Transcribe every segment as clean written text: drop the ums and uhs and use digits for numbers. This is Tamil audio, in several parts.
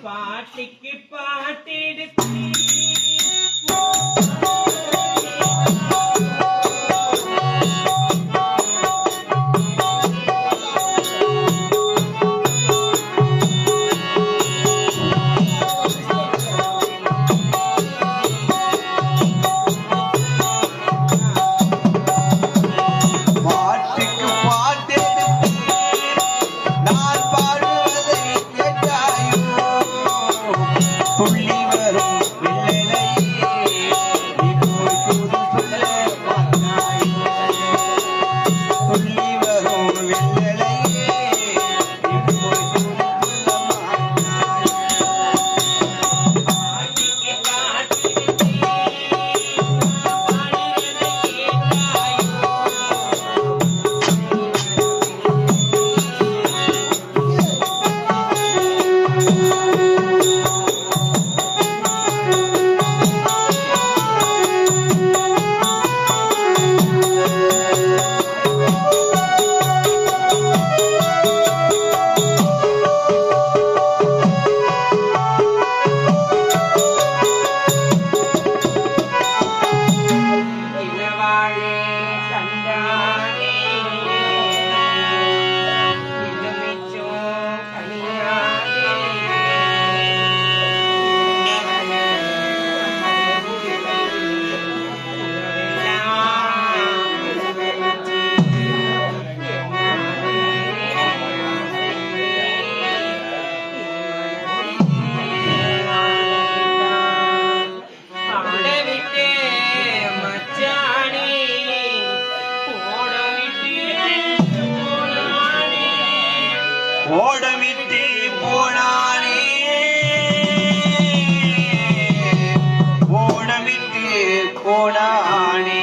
பாட்டிக்கு பாட்டெடுத்து ஓடமிட்டு போனானே ஓடமிட்டு போனானே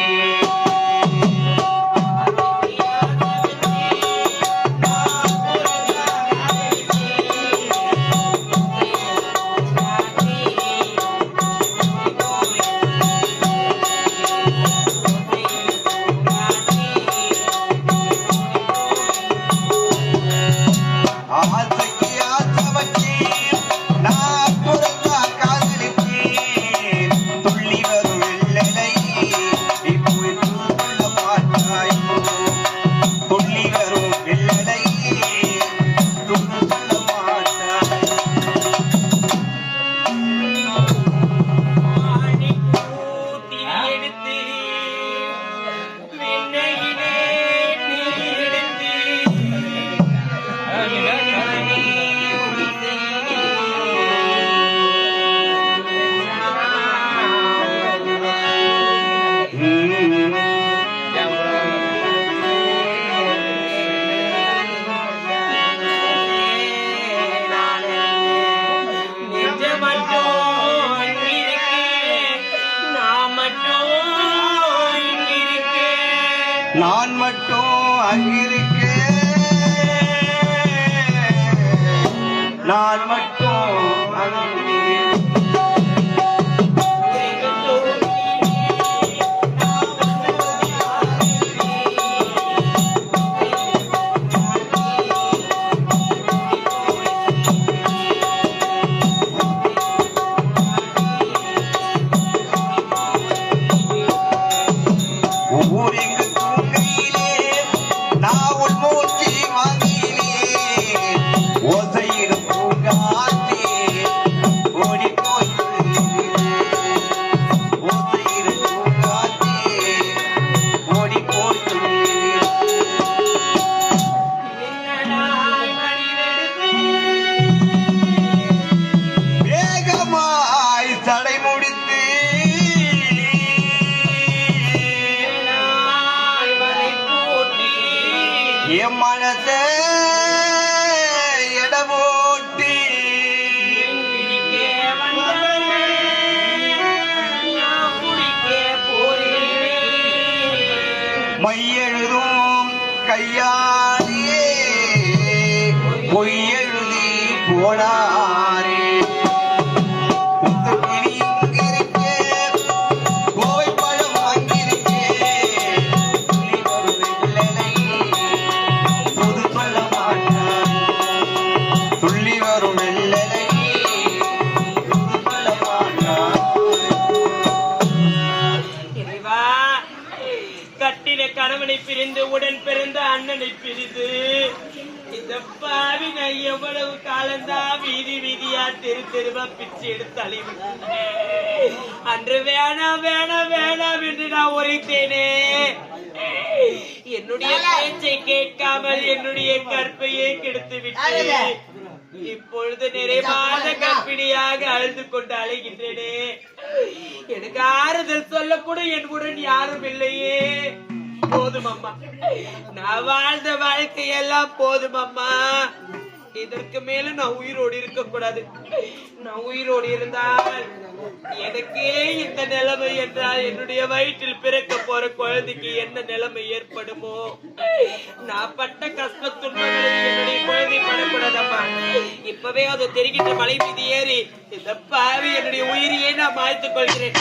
நான் மட்டும் அங்கிருக்கேன் நான் மட்டும் என் மனசே எடவோட்டி மையெழுதும் கையாலே பொய்யெழுதி போனாரே துள்ளி வரும் வெள்ளலை கணவனை பிரிந்து உடன் பிறந்த அண்ணனை பிரிந்து இந்த பாவி நான் எவ்வளவு காலம்தான் வீதி வீதியா தெருவா பிச்சு எடுத்து அழிவிட்டேன். அன்று வேணாம் வேணாம் வேணாம் என்று நான் உரைத்தேனே. என்னுடைய பேச்சை கேட்காமல் என்னுடைய கற்பையை கெடுத்து விட்டேன். இப்பொழுது நிறைவாத கற்பிணியாக அழுது கொண்டு அழைகின்றேனே. எனக்கு ஆறுதல் சொல்லக்கூட என் உடன் யாரும் இல்லையே. போதும் அம்மா, நான் வாழ்ந்த வாழ்க்கையெல்லாம் போதும் அம்மா. இதற்கு மேல நான் உயிரோடு இருக்க கூடாது. நான் உயிரோடு இருந்தால் எனக்கே இந்த நிலைமை என்றால் என்னுடைய வயிற்றில் பிறக்க போற குழந்தைக்கு என்ன நிலைமை ஏற்படுமோ? நான் பட்ட கஷ்ட துன்பங்களுக்கு என்னுடைய குழந்தை படக்கூடாதம்மா. இப்பவே அது தெரிகின்ற மலை மீது ஏறி இந்த பாவி என்னுடைய உயிரையே நான் மாய்த்துக் கொள்கிறேன்.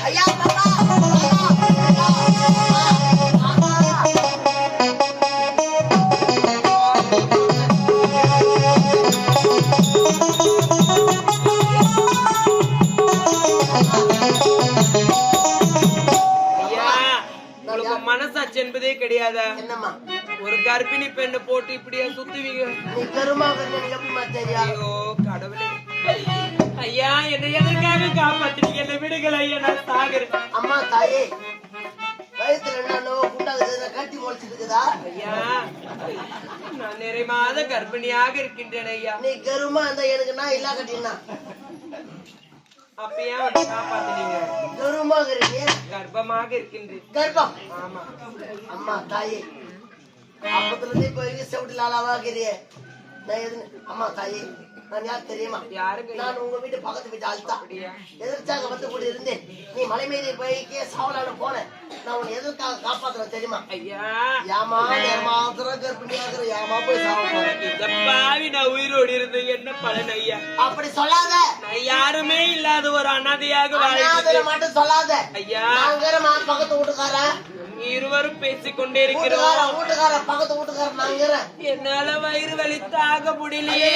மனசாட்சி என்பதே கிடையாதா? ஒரு கர்ப்பிணி பெண்ணை போட்டு இப்படியா சுத்துவீங்க? ஐயோ கடவுளே, ஐயா என்னை எதற்காக காப்பாத்துறீங்க? என்னை விடுகள் ஐயா, நான் சாகுறேன். அம்மா தாயே, வயித்துல என்னோ கூட்டாது கட்டி முளைச்சிருக்குதா? ஐயா நான் நிறைய மாத கர்ப்பிணியாக இருக்கின்றேன் ஐயா. நீ கருமா இருந்தா எனக்கு நான் இல்லா கட்டினா அப்ப ஏன் வந்து காப்பாத்துனீங்க? கருமாக கர்ப்பமாக இருக்கின்றேன். கர்ப்பம்? ஆமா. அம்மா தாயே, அப்பத்துல இருந்து இப்ப வரைக்கும் செவிட்டு லாலாவாகிறிய நான் எது? அம்மா தாயே, நான் யார் தெரியுமா? யாருங்க? நான் உங்க வீட்டு பக்கத்து வீட்டு ஆள்தான். எதற்காக வந்து கூட இருந்தேன். நீ மலை மீறி போய்க்கே சாவலான்னு போன. நான் உன்னை எதற்காக காப்பாத்துறேன் தெரியுமா? ஐயா யாமா மாத்திரம் கர்ப்பிணியாகிற யாமா போய் சாவ போறேன். இந்த பாவி நான் உயிரோடு இருந்து என்ன பலன் ஐயா? அப்படி சொல்லாத. நான் யாருமே இல்லாத ஒரு அனாதையாக அனாதை மட்டும் சொல்லாத ஐயா. நாங்கிற பக்கத்து வீட்டுக்கார இருவரும் பேசிக் கொண்டே இருக்கிறோம். வீட்டுக்கார பக்கத்து வீட்டுக்கார நாங்கிற என்னால வயிறு வலி தாங்க முடியலையே.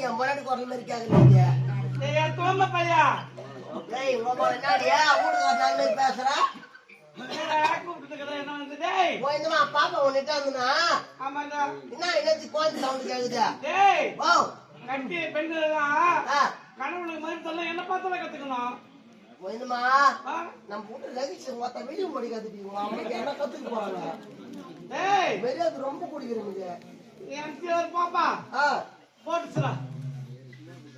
என் முன்னாடி குரல் மாதிரி கேக்குறீங்க. பையா பேசுற பாப்பா ஒன்னுட்டு வந்துனா என்ன என்ன கோயில் சவுண்ட் கேக்குது? கட்டி பெண்கள் கணவனுக்கு மதிப்பு சொல்ல என்ன பார்த்தாலும் கத்துக்கணும். போயிடுமா நம்ம வீட்டு லகிச்சு மொத்த வெளியே மொழி கத்துட்டீங்க. அவனுக்கு என்ன கத்துக்க போறாங்க? வெளியே அது ரொம்ப குடிக்கிறீங்க. பாப்பா போட்டுச்சுடா.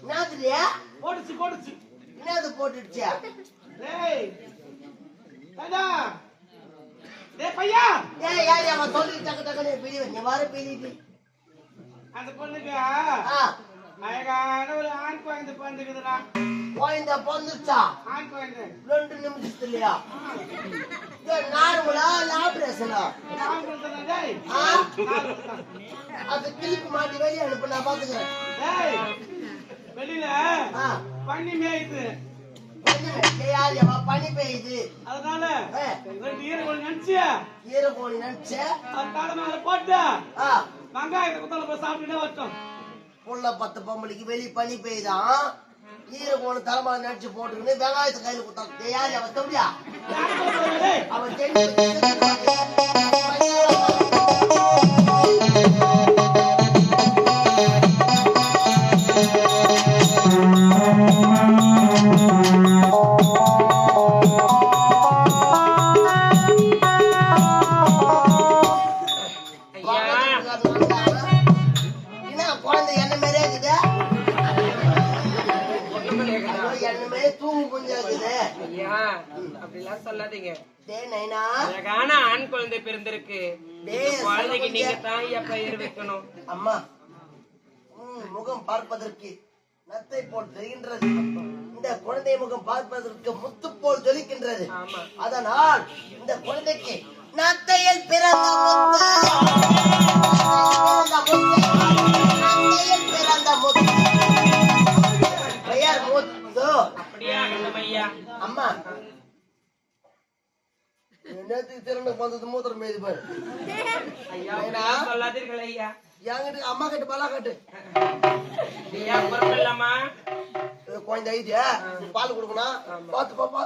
என்னதுலையா போட்டுச்சு போட்டுச்சு. என்னது போட்டுடுச்சியா? பையா யார் அவன் சொல்லி டக்கு டக்குனு பிரிவு நீ வர பிரிவு. அந்த பொண்ணுக்கு அழகான ஒரு ஆண் குழந்தை பிறந்துக்குதுடா. குழந்தை பிறந்துச்சா? ஆண் குழந்தை 2 நிமிஷத்துலயா? நார்மலா ஆபரேஷனா? அது கிளிப்பு மாட்டி வெளியே அனுப்பு, நான் பாத்துக்கிறேன். வெளியில பண்ணி மேயுது. பனி பெய்யுது. அதனால ஈரக்கோழி நினைச்சு ஈரக்கோழி நினைச்சு தலை மேல போட்டு வெங்காயத்தை குத்தால போய் சாப்பிட்டுட்டே வரட்டும். புள்ள 10 பொம்பளைக்கு வெளி பனி பெய்யுதான். ஈரக்கோழி தலைமையில நினைச்சு போட்டுக்கின்னு வெங்காயத்தை கையில குத்தாங்க. யாரு அவன் தம்பியா? அவன் குழந்தை என்ன மாதிரியே இருக்குது. என்னமே தூங்கு கொஞ்சம் இருக்குது. அப்படிலாம் சொல்லாதீங்க. அழகான ஆண் குழந்தை பிறந்திருக்கு. குழந்தைக்கு நீங்க தான் பெயர் வைக்கணும். அம்மா முகம் பார்ப்பதற்கு நத்தை போல் தெரிகின்றது. இந்த குழந்தை முகம் பார்ப்பதற்கு முத்து போல் ஜொலிக்கின்றது. அதனால் இந்த குழந்தைக்கு நத்தையில் பிறந்த முத்து, நத்தையில் பிறந்த முத்து பெயர் முத்து. அப்படியே ஆகட்டும் ஐயா. அம்மா நேற்று திறனுக்கு வந்தது மூத்திரம் மேதி பாரு ஐயா ஏன்னா? அப்படிலாம் சொல்லாதீர்கள் ஐயா. என்கிட்ட அம்மா கிட்ட பலா கட்டு ஐயா புறப்படலாமா? குழந்தை ஐதியா பால் கொடுக்கணும் பார்த்து பாப்பா